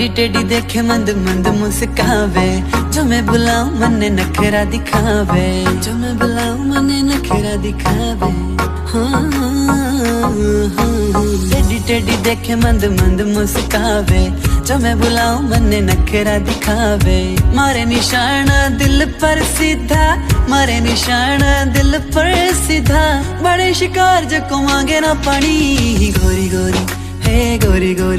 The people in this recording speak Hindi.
टेढ़ी टेढ़ी देखे मंद मंद मुस्कावे, जो मैं बुलाऊं मन्ने नखरा दिखावे, जो मैं बुलाऊं मन्ने नखरा दिखावे। टेढ़ी टेढ़ी देखे मंद मंद मुस्कावे, जो मैं बुलाऊं मन्ने नखरा दिखावे। मारे निशाना दिल पर सीधा, मारे निशाना दिल पर सीधा। बड़े शिकार जो को मांगे ना पानी, गोरी गोरी है गोरी गोरी।